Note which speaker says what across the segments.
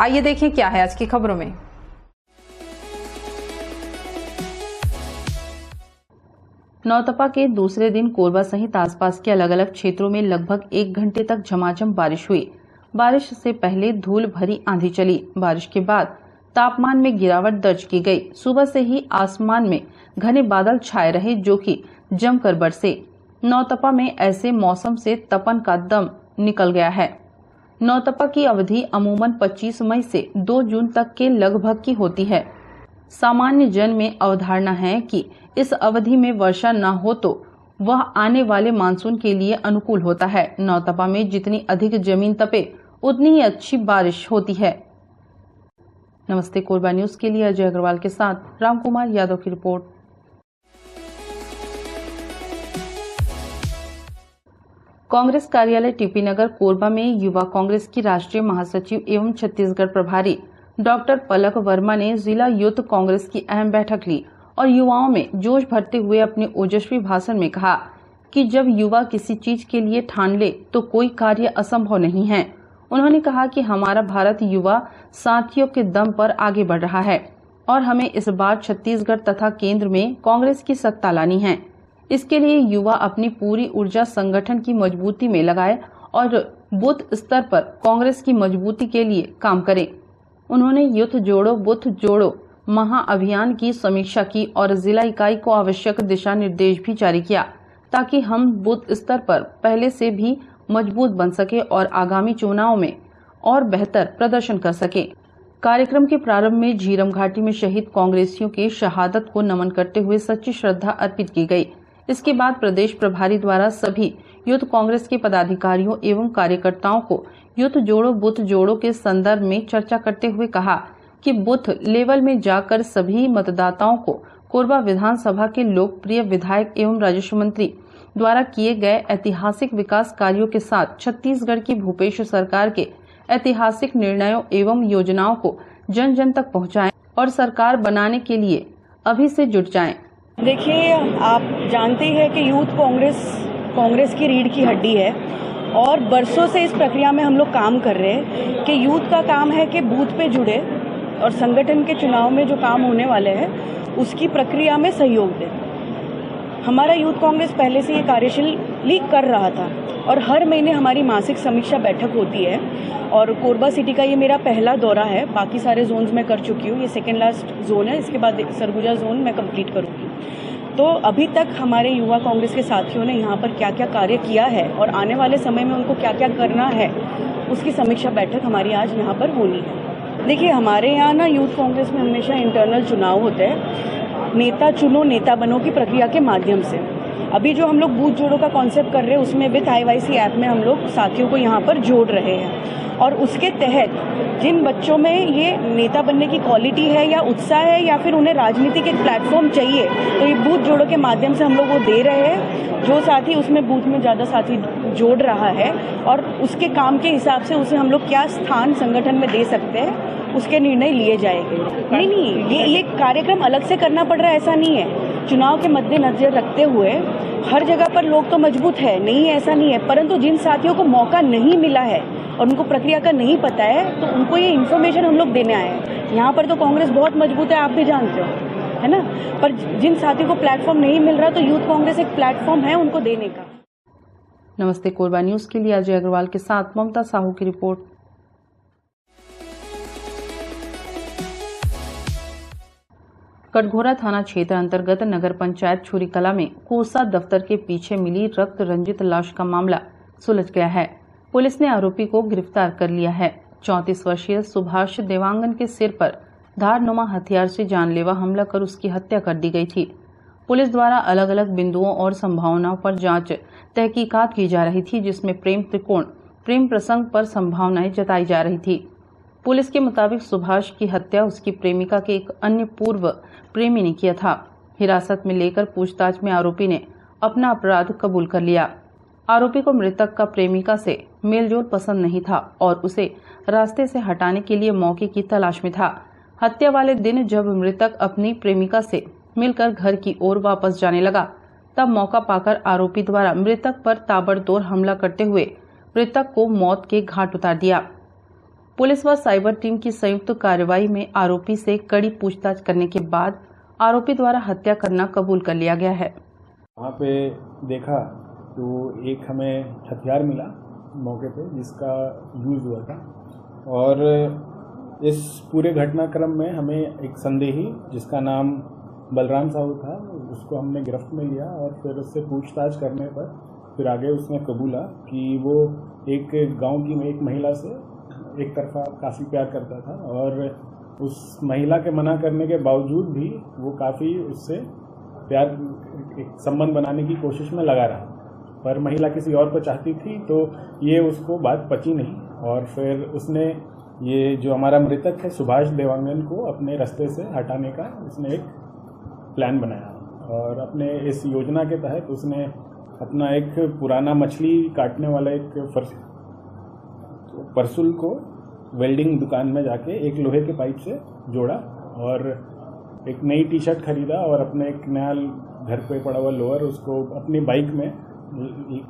Speaker 1: आइए देखें क्या है आज की खबरों में। नौतपा के दूसरे दिन कोरबा सहित आसपास के अलग अलग क्षेत्रों में लगभग 1 घंटे तक झमाझम बारिश हुई। बारिश से पहले धूल भरी आंधी चली। बारिश के बाद तापमान में गिरावट दर्ज की गई। सुबह से ही आसमान में घने बादल छाए रहे जो कि जमकर बरसे। नौतपा में ऐसे मौसम से तपन का दम निकल गया है। नौतपा की अवधि अमूमन 25 मई से 2 जून तक के लगभग की होती है। सामान्य जन में अवधारणा है कि इस अवधि में वर्षा न हो तो वह आने वाले मानसून के लिए अनुकूल होता है। नौतपा में जितनी अधिक जमीन तपे उतनी ही अच्छी बारिश होती है। नमस्ते कोरबा न्यूज के लिए अजय अग्रवाल के साथ रामकुमार यादव की रिपोर्ट। कांग्रेस कार्यालय टीपी नगर कोरबा में युवा कांग्रेस की राष्ट्रीय महासचिव एवं छत्तीसगढ़ प्रभारी डॉक्टर पलक वर्मा ने जिला यूथ कांग्रेस की अहम बैठक ली और युवाओं में जोश भरते हुए अपने ओजस्वी भाषण में कहा कि जब युवा किसी चीज के लिए ठान ले तो कोई कार्य असंभव नहीं है। उन्होंने कहा कि हमारा भारत युवा साथियों के दम पर आगे बढ़ रहा है और हमें इस बार छत्तीसगढ़ तथा केंद्र में कांग्रेस की सत्ता लानी है। इसके लिए युवा अपनी पूरी ऊर्जा संगठन की मजबूती में लगाए और बूथ स्तर पर कांग्रेस की मजबूती के लिए काम करें। उन्होंने यूथ जोड़ो बूथ जोड़ो महाअभियान की समीक्षा की और जिला इकाई को आवश्यक दिशा निर्देश भी जारी किया ताकि हम बूथ स्तर पर पहले से भी मजबूत बन सके और आगामी चुनाव में और बेहतर प्रदर्शन कर सके। कार्यक्रम के प्रारंभ में झीरम घाटी में शहीद कांग्रेसियों के शहादत को नमन करते हुए सच्ची श्रद्धा अर्पित की गई। इसके बाद प्रदेश प्रभारी द्वारा सभी यूथ कांग्रेस के पदाधिकारियों एवं कार्यकर्ताओं को यूथ जोड़ो बूथ जोड़ो के संदर्भ में चर्चा करते हुए कहा कि बूथ लेवल में जाकर सभी मतदाताओं को कोरबा विधानसभा के लोकप्रिय विधायक एवं राजस्व मंत्री द्वारा किए गए ऐतिहासिक विकास कार्यों के साथ छत्तीसगढ़ की भूपेश सरकार के ऐतिहासिक निर्णयों एवं योजनाओं को जन जन तक पहुँचाएं और सरकार बनाने के लिए अभी से जुट जाएं।
Speaker 2: देखिए, आप जानते हैं कि यूथ कांग्रेस की रीढ़ की हड्डी है और बरसों से इस प्रक्रिया में हम लोग काम कर रहे हैं कि यूथ का काम है कि बूथ पे जुड़े और संगठन के चुनाव में जो काम होने वाले हैं उसकी प्रक्रिया में सहयोग दें। हमारा यूथ कांग्रेस पहले से ये कार्यशैली कर रहा था और हर महीने हमारी मासिक समीक्षा बैठक होती है और कोरबा सिटी का ये मेरा पहला दौरा है। बाकी सारे जोन्स में कर चुकी हूँ, ये सेकेंड लास्ट जोन है, इसके बाद सरगुजा जोन मैं कंप्लीट करूँगी। तो अभी तक हमारे युवा कांग्रेस के साथियों ने यहाँ पर क्या क्या कार्य किया है और आने वाले समय में उनको क्या क्या करना है उसकी समीक्षा बैठक हमारी आज यहाँ पर होनी है। देखिए, हमारे यहाँ ना यूथ कांग्रेस में हमेशा इंटरनल चुनाव होते हैं, नेता चुनो नेता बनो की प्रक्रिया के माध्यम से। अभी जो हम लोग बूथ जोड़ो का कॉन्सेप्ट कर रहे हैं उसमें विद IYC ऐप में हम लोग साथियों को यहाँ पर जोड़ रहे हैं और उसके तहत जिन बच्चों में ये नेता बनने की क्वालिटी है या उत्साह है या फिर उन्हें राजनीतिक एक प्लेटफॉर्म चाहिए तो ये बूथ जोड़ो के माध्यम से हम लोग वो दे रहे हैं। जो साथी उसमें बूथ में ज़्यादा साथी जोड़ रहा है और उसके काम के हिसाब से उसे हम लोग क्या स्थान संगठन में दे सकते हैं उसके निर्णय लिए जाएंगे। नहीं, ये कार्यक्रम अलग से करना पड़ रहा है ऐसा नहीं है। चुनाव के मद्देनजर रखते हुए हर जगह पर लोग तो मजबूत है, नहीं है ऐसा नहीं है, परंतु जिन साथियों को मौका नहीं मिला है और उनको प्रक्रिया का नहीं पता है तो उनको ये इन्फॉर्मेशन हम लोग देने आए हैं। यहाँ पर तो कांग्रेस बहुत मजबूत है, आप भी जानते हो, है ना, पर जिन साथियों को प्लेटफॉर्म नहीं मिल रहा तो यूथ कांग्रेस एक प्लेटफॉर्म है उनको देने का।
Speaker 1: नमस्ते कोरबा न्यूज के लिए अजय अग्रवाल के साथ ममता साहू की रिपोर्ट। कटघोरा थाना क्षेत्र अंतर्गत नगर पंचायत छुरीकला में कोसा दफ्तर के पीछे मिली रक्त रंजित लाश का मामला सुलझ गया है। पुलिस ने आरोपी को गिरफ्तार कर लिया है। 34 वर्षीय सुभाष देवांगन के सिर पर धारनुमा हथियार से जानलेवा हमला कर उसकी हत्या कर दी गई थी। पुलिस द्वारा अलग अलग बिंदुओं और संभावनाओं पर जांच तहकीकात की जा रही थी, जिसमें प्रेम त्रिकोण प्रेम प्रसंग पर संभावनाएं जताई जा रही थी। पुलिस के मुताबिक सुभाष की हत्या उसकी प्रेमिका के एक अन्य पूर्व प्रेमी ने किया था। हिरासत में लेकर पूछताछ में आरोपी ने अपना अपराध कबूल कर लिया। आरोपी को मृतक का प्रेमिका से मेलजोल पसंद नहीं था और उसे रास्ते से हटाने के लिए मौके की तलाश में था। हत्या वाले दिन जब मृतक अपनी प्रेमिका से मिलकर घर की ओर वापस जाने लगा, तब मौका पाकर आरोपी द्वारा मृतक पर ताबड़तोड़ हमला करते हुए मृतक को मौत के घाट उतार दिया। पुलिस व साइबर टीम की संयुक्त कार्रवाई में आरोपी से कड़ी पूछताछ करने के बाद आरोपी द्वारा हत्या करना कबूल कर लिया गया है।
Speaker 3: वहाँ पे देखा तो एक हमें हथियार मिला मौके पे जिसका यूज़ हुआ था, और इस पूरे घटनाक्रम में हमें एक संदेही जिसका नाम बलराम साहू था उसको हमने गिरफ्त में लिया, और फिर उससे पूछताछ करने पर फिर आगे उसने कबूला कि वो एक गांव की एक महिला से एक तरफा काफ़ी प्यार करता था, और उस महिला के मना करने के बावजूद भी वो काफ़ी उससे प्यार एक संबंध बनाने की कोशिश में लगा रहा, पर महिला किसी और को चाहती थी, तो ये उसको बात पची नहीं, और फिर उसने ये जो हमारा मृतक है सुभाष देवांगन को अपने रास्ते से हटाने का उसने एक प्लान बनाया, और अपने इस योजना के तहत उसने अपना एक पुराना मछली काटने वाला एक परसुल को वेल्डिंग दुकान में जाके एक लोहे के पाइप से जोड़ा, और एक नई टी शर्ट खरीदा, और अपने एक नया घर पे पड़ा हुआ लोअर उसको अपनी बाइक में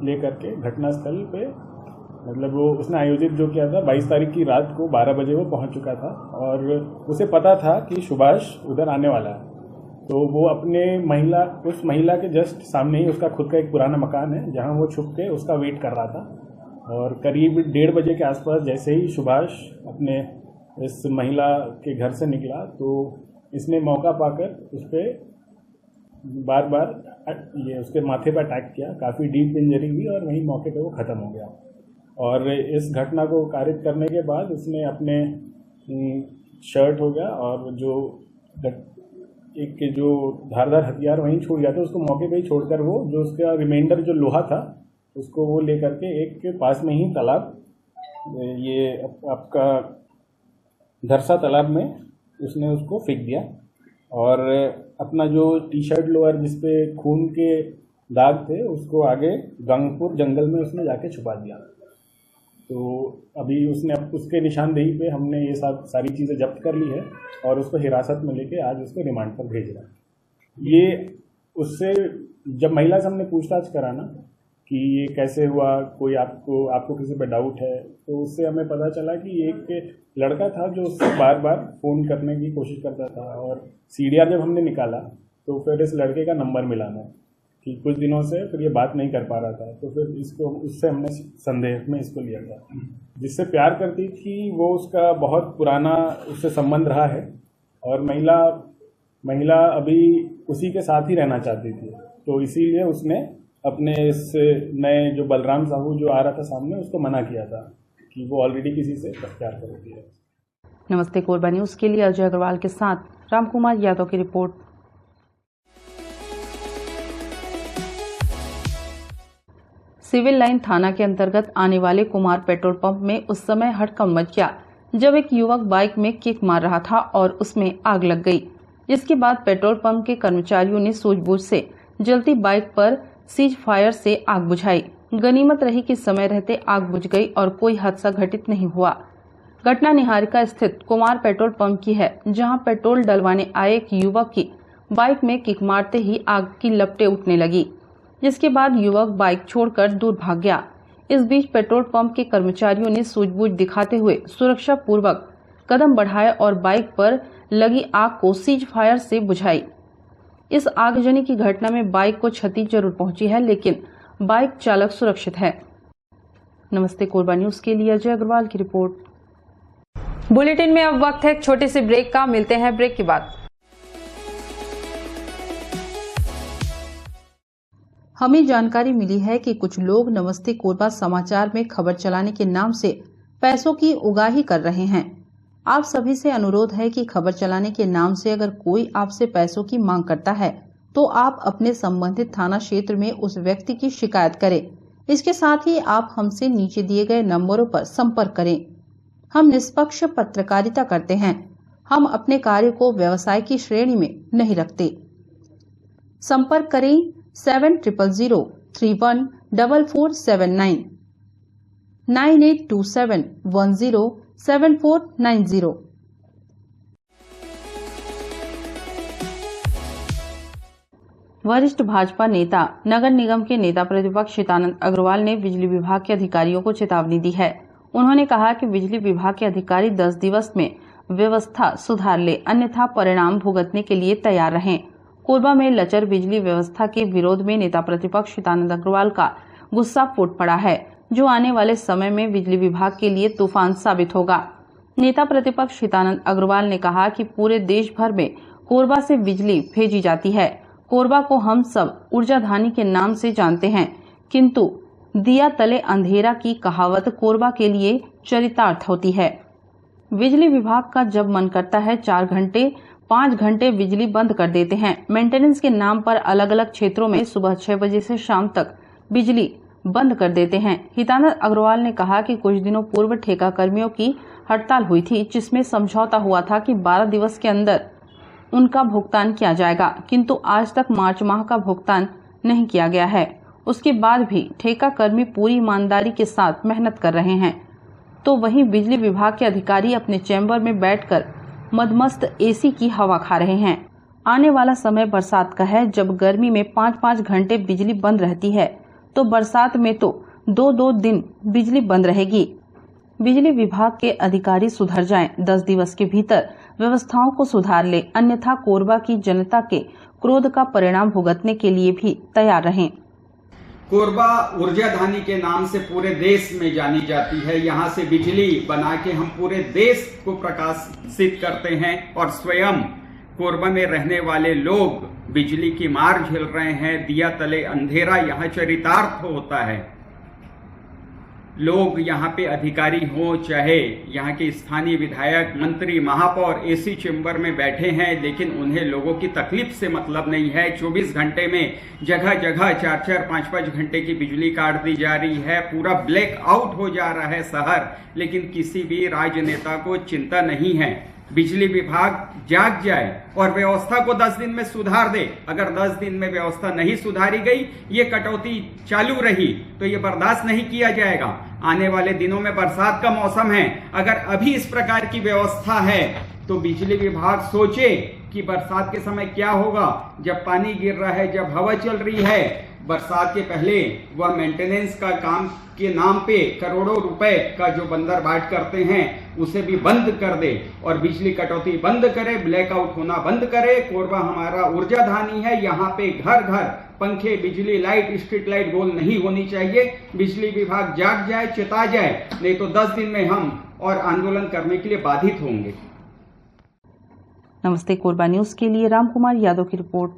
Speaker 3: ले करके घटनास्थल पे, मतलब वो उसने आयोजित जो किया था 22 तारीख की रात को 12 बजे वो पहुंच चुका था, और उसे पता था कि सुभाष उधर आने वाला है, तो वो अपने उस महिला के जस्ट सामने ही उसका खुद का एक पुराना मकान है जहां वो छुप के उसका वेट कर रहा था, और करीब 1:30 बजे के आसपास जैसे ही सुभाष अपने इस महिला के घर से निकला तो इसने मौका पाकर उस पर बार बार ये उसके माथे पर अटैक किया, काफ़ी डीप इंजरी हुई और वहीं मौके पे वो ख़त्म हो गया। और इस घटना को कारित करने के बाद उसने अपने शर्ट हो गया और जो धारदार हथियार वहीं छूट गया था उसको मौके पे ही छोड़कर वो जो उसका रिमाइंडर जो लोहा था उसको वो लेकर के एक पास में ही तालाब, ये आपका धरसा तालाब में उसने उसको फेंक दिया, और अपना जो टी शर्ट लोअर जिसपे खून के दाग थे उसको आगे गंगपुर जंगल में उसने जाके छुपा दिया। तो अभी उसके निशानदेही पे हमने ये सारी चीज़ें जब्त कर ली है और उसको हिरासत में लेके आज उसको रिमांड पर भेज रहा है। ये उससे जब महिला से हमने पूछताछ करा ना कि ये कैसे हुआ, कोई आपको किसी पे डाउट है, तो उससे हमें पता चला कि एक लड़का था जो उससे बार बार फ़ोन करने की कोशिश करता था, और सीडीआर जब हमने निकाला तो फिर इस लड़के का नंबर मिला हमें कि कुछ दिनों से फिर ये बात नहीं कर पा रहा था, तो फिर उससे हमने संदेह में इसको लिया था। जिससे प्यार करती थी वो उसका बहुत पुराना उससे संबंध रहा है, और महिला अभी उसी के साथ ही रहना चाहती थी, तो इसीलिए उसने अपने इस नए जो बलराम साहू जो आ रहा था सामने उसको मना किया था कि वो ऑलरेडी किसी से प्यार करती है।
Speaker 1: नमस्ते कोरबा न्यूज़ के लिए अजय अग्रवाल के साथ रामकुमार यादव की रिपोर्ट। सिविल लाइन थाना के अंतर्गत आने वाले कुमार पेट्रोल पंप में उस समय हड़कंप मच गया जब एक युवक बाइक में किक मार रहा था और उसमें आग लग गई, जिसके बाद पेट्रोल पंप के कर्मचारियों ने सूझबूझ से जलती बाइक पर सीज फायर से आग बुझाई। गनीमत रही कि समय रहते आग बुझ गई और कोई हादसा घटित नहीं हुआ। घटना निहारिका स्थित कुमार पेट्रोल पंप की है, जहां पेट्रोल डलवाने आए एक युवक की बाइक में किक मारते ही आग की लपटें उठने लगी, जिसके बाद युवक बाइक छोड़कर दूर भाग गया। इस बीच पेट्रोल पंप के कर्मचारियों ने सूझबूझ दिखाते हुए सुरक्षा पूर्वक कदम बढ़ाए और बाइक पर लगी आग को सीज फायर से बुझाई। इस आगजनी की घटना में बाइक को क्षति जरूर पहुंची है, लेकिन बाइक चालक सुरक्षित है। नमस्ते कोरबा न्यूज़ के लिए अजय अग्रवाल की रिपोर्ट। बुलेटिन में अब वक्त है एक छोटे से ब्रेक का, मिलते हैं ब्रेक के बाद। हमें जानकारी मिली है कि कुछ लोग नमस्ते कोरबा समाचार में खबर चलाने के नाम से पैसों की उगाही कर रहे हैं। आप सभी से अनुरोध है कि खबर चलाने के नाम से अगर कोई आपसे पैसों की मांग करता है तो आप अपने संबंधित थाना क्षेत्र में उस व्यक्ति की शिकायत करें। इसके साथ ही आप हमसे नीचे दिए गए नंबरों पर संपर्क करें। हम निष्पक्ष पत्रकारिता करते हैं। हम अपने कार्य को व्यवसाय की श्रेणी में नहीं रखते। संपर्क करें 7000314479 9827107490। वरिष्ठ भाजपा नेता नगर निगम के नेता प्रतिपक्ष चितानंद अग्रवाल ने बिजली विभाग के अधिकारियों को चेतावनी दी है। उन्होंने कहा कि बिजली विभाग के अधिकारी 10 दिवस में व्यवस्था सुधार ले, अन्यथा परिणाम भुगतने के लिए तैयार रहें। कोरबा में लचर बिजली व्यवस्था के विरोध में नेता प्रतिपक्ष हितानंद अग्रवाल का गुस्सा फूट पड़ा है, जो आने वाले समय में बिजली विभाग के लिए तूफान साबित होगा। नेता प्रतिपक्ष हितानंद अग्रवाल ने कहा कि पूरे देश भर में कोरबा से बिजली भेजी जाती है। कोरबा को हम सब ऊर्जाधानी के नाम से जानते हैं, किंतु दिया तले अंधेरा की कहावत कोरबा के लिए चरितार्थ होती है। बिजली विभाग का जब मन करता है 4 घंटे 5 घंटे बिजली बंद कर देते हैं। मेंटेनेंस के नाम पर अलग अलग क्षेत्रों में सुबह 6 बजे से शाम तक बिजली बंद कर देते हैं। हितानंद अग्रवाल ने कहा कि कुछ दिनों पूर्व ठेका कर्मियों की हड़ताल हुई थी, जिसमें समझौता हुआ था कि 12 दिवस के अंदर उनका भुगतान किया जाएगा, किंतु आज तक मार्च माह का भुगतान नहीं किया गया है। उसके बाद भी ठेका कर्मी पूरी ईमानदारी के साथ मेहनत कर रहे हैं, तो वहीं बिजली विभाग के अधिकारी अपने चैम्बर में बैठकर मदमस्त एसी की हवा खा रहे हैं। आने वाला समय बरसात का है, जब गर्मी में 5-5 घंटे बिजली बंद रहती है, तो बरसात में तो 2-2 दिन बिजली बंद रहेगी। बिजली विभाग के अधिकारी सुधर जाएं, 10 दिवस के भीतर व्यवस्थाओं को सुधार ले, अन्यथा कोरबा की जनता के क्रोध का परिणाम भुगतने के लिए भी तैयार रहें।
Speaker 4: कोरबा ऊर्जाधानी के नाम से पूरे देश में जानी जाती है। यहाँ से बिजली बना के हम पूरे देश को प्रकाशित करते हैं और स्वयं कोरबा में रहने वाले लोग बिजली की मार झेल रहे हैं। दिया तले अंधेरा यहाँ चरितार्थ होता है। लोग यहाँ पे अधिकारी हो, चाहे यहाँ के स्थानीय विधायक, मंत्री, महापौर एसी चेंबर में बैठे हैं, लेकिन उन्हें लोगों की तकलीफ से मतलब नहीं है। 24 घंटे में जगह जगह 4-4, 5-5 घंटे की बिजली काट दी जा रही है। पूरा ब्लैक आउट हो जा रहा है शहर, लेकिन किसी भी राजनेता को चिंता नहीं है। बिजली विभाग जाग जाए और व्यवस्था को 10 दिन में सुधार दे। अगर 10 दिन में व्यवस्था नहीं सुधारी गई, ये कटौती चालू रही, तो ये बर्दाश्त नहीं किया जाएगा। आने वाले दिनों में बरसात का मौसम है, अगर अभी इस प्रकार की व्यवस्था है तो बिजली विभाग सोचे कि बरसात के समय क्या होगा, जब पानी गिर रहा है, जब हवा चल रही है। बरसात के पहले वह मेंटेनेंस का काम के नाम पे करोड़ों रुपए का जो बंदरबाट करते हैं, उसे भी बंद कर दे और बिजली कटौती बंद करे, ब्लैकआउट होना बंद करे। कोरबा हमारा ऊर्जाधानी है, यहाँ पे घर घर पंखे, बिजली, लाइट, स्ट्रीट लाइट गोल नहीं होनी चाहिए। बिजली विभाग जाग जाए, चेता जाए, नहीं तो 10 दिन में हम और आंदोलन करने के लिए बाधित होंगे।
Speaker 1: नमस्ते कोरबा न्यूज के लिए रामकुमार यादव की रिपोर्ट।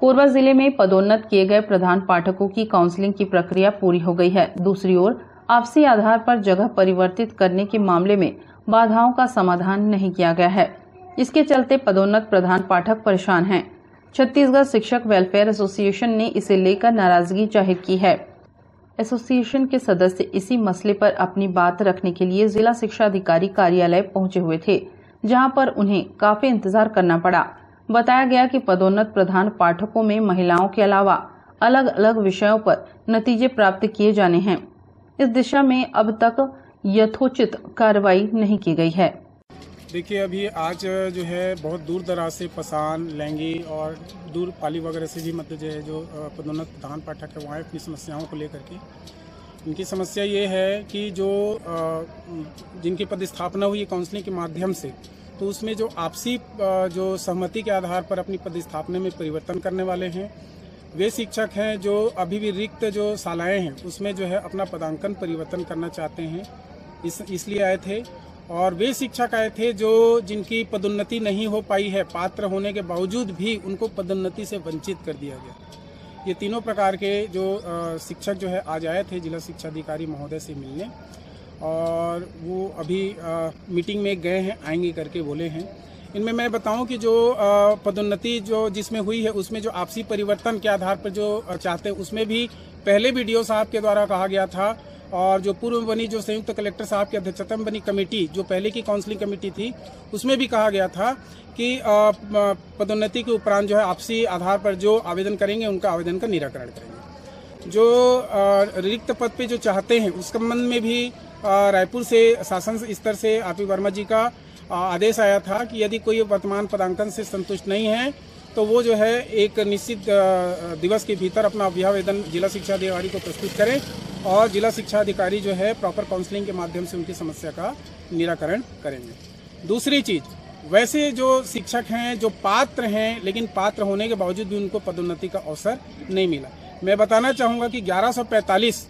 Speaker 1: कोरबा जिले में पदोन्नत किए गए प्रधान पाठकों की काउंसलिंग की प्रक्रिया पूरी हो गई है। दूसरी ओर आपसी आधार पर जगह परिवर्तित करने के मामले में बाधाओं का समाधान नहीं किया गया है। इसके चलते पदोन्नत प्रधान पाठक परेशान हैं। छत्तीसगढ़ शिक्षक वेलफेयर एसोसिएशन ने इसे लेकर नाराजगी जाहिर की है। एसोसिएशन के सदस्य इसी मसले पर अपनी बात रखने के लिए जिला शिक्षा अधिकारी कार्यालय पहुंचे हुए थे, जहां पर उन्हें काफी इंतजार करना पड़ा। बताया गया कि पदोन्नत प्रधान पाठकों में महिलाओं के अलावा अलग अलग विषयों पर नतीजे प्राप्त किए जाने हैं। इस दिशा में अब तक यथोचित कार्रवाई नहीं की गई है।
Speaker 5: देखिए, अभी आज जो है बहुत दूर दराज से पसान, लैंगी और दूर पाली वगैरह से भी मतलब जो है जो पदोन्नत प्रधान पाठक है, वहाँ अपनी समस्याओं को लेकर के इनकी समस्या ये है कि जो जिनकी पदस्थापना हुई काउंसलिंग के माध्यम से, तो उसमें जो आपसी जो सहमति के आधार पर अपनी पदस्थापना में परिवर्तन करने वाले हैं, वे शिक्षक हैं जो अभी भी रिक्त जो शालाएँ हैं उसमें जो है अपना पदांकन परिवर्तन करना चाहते हैं, इसलिए आए थे। और वे शिक्षक आए थे जो जिनकी पदोन्नति नहीं हो पाई है, पात्र होने के बावजूद भी उनको पदोन्नति से वंचित कर दिया गया। ये तीनों प्रकार के जो शिक्षक जो है आज आए थे जिला शिक्षा अधिकारी महोदय से मिलने, और वो अभी मीटिंग में गए हैं, आएंगे करके बोले हैं। इनमें मैं बताऊं कि जो पदोन्नति जो जिसमें हुई है उसमें जो आपसी परिवर्तन के आधार पर जो चाहते हैं, उसमें भी पहले बीडीओ साहब के द्वारा कहा गया था, और जो पूर्व बनी जो संयुक्त कलेक्टर साहब की अध्यक्षता में बनी कमेटी, जो पहले की काउंसलिंग कमेटी थी, उसमें भी कहा गया था कि पदोन्नति के उपरांत जो है आपसी आधार पर जो आवेदन करेंगे उनका आवेदन का निराकरण करेंगे। जो रिक्त पद पे जो चाहते हैं उस संबंध में भी रायपुर से शासन स्तर से आरपी वर्मा जी का आदेश आया था कि यदि कोई वर्तमान पदांकन से संतुष्ट नहीं है तो वो जो है एक निश्चित दिवस के भीतर अपना अभ्यावेदन जिला शिक्षा अधिकारी को प्रस्तुत करें और जिला शिक्षा अधिकारी जो है प्रॉपर काउंसलिंग के माध्यम से उनकी समस्या का निराकरण करेंगे। दूसरी चीज़, वैसे जो शिक्षक हैं जो पात्र हैं, लेकिन पात्र होने के बावजूद भी उनको पदोन्नति का अवसर नहीं मिला। मैं बताना चाहूँगा कि 1145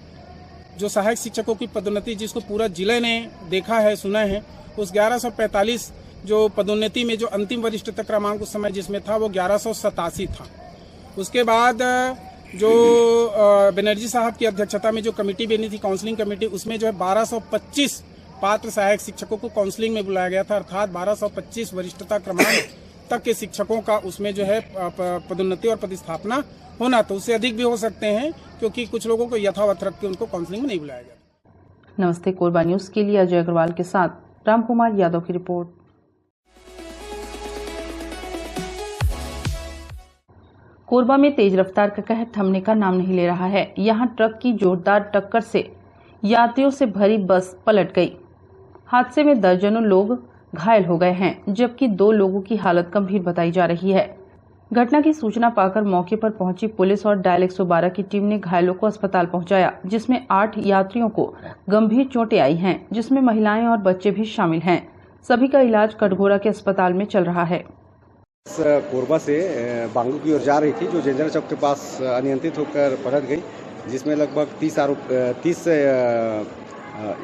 Speaker 5: जो सहायक शिक्षकों की पदोन्नति जिसको पूरा जिले ने देखा है, सुना है, उस 1145 जो पदोन्नति में जो अंतिम वरिष्ठता क्रमांक उस समय जिसमें था वो 1187 था। उसके बाद जो बनर्जी साहब की अध्यक्षता में जो कमेटी बनी थी, काउंसलिंग कमेटी, उसमें जो है 1225 पात्र सहायक शिक्षकों को काउंसलिंग में बुलाया गया था, अर्थात 1225 वरिष्ठता क्रमांक तक के शिक्षकों का उसमें जो है पदोन्नति और पदस्थापना होना। तो उससे अधिक भी हो सकते हैं क्योंकि कुछ लोगों को यथावत रख के उनको काउंसलिंग में नहीं बुलाया गया।
Speaker 1: नमस्ते कोरबा न्यूज के लिए अजय अग्रवाल के साथ रामकुमार यादव की रिपोर्ट। कोरबा में तेज रफ्तार का कहर थमने का नाम नहीं ले रहा है। यहां ट्रक की जोरदार टक्कर से यात्रियों से भरी बस पलट गई। हादसे में दर्जनों लोग घायल हो गए हैं, जबकि 2 लोगों की हालत गंभीर बताई जा रही है। घटना की सूचना पाकर मौके पर पहुंची पुलिस और डायल 112 की टीम ने घायलों को अस्पताल पहुंचाया, जिसमें 8 यात्रियों को गंभीर चोटें आई हैं, जिसमें महिलाएं और बच्चे भी शामिल हैं। सभी का इलाज कटघोरा के अस्पताल में चल रहा है।
Speaker 6: कोरबा से बांगू की ओर जा रही थी, जो जेंजरा चौक के पास अनियंत्रित होकर पलट गई, जिसमें लगभग 30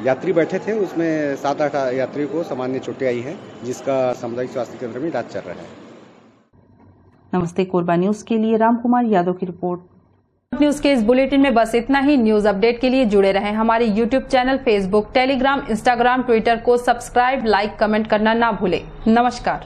Speaker 6: यात्री बैठे थे। उसमें 7-8 यात्रियों को सामान्य चोटें आई हैं, जिसका सामुदायिक स्वास्थ्य केंद्र में इलाज चल रहा है।
Speaker 1: नमस्ते कोरबा न्यूज के लिए रामकुमार यादव की रिपोर्ट।
Speaker 7: न्यूज के इस बुलेटिन में बस इतना ही। न्यूज अपडेट के लिए जुड़े रहें हमारे YouTube channel, Facebook, Telegram, Instagram, Twitter को सब्सक्राइब, लाइक, कमेंट करना ना भूलें। नमस्कार।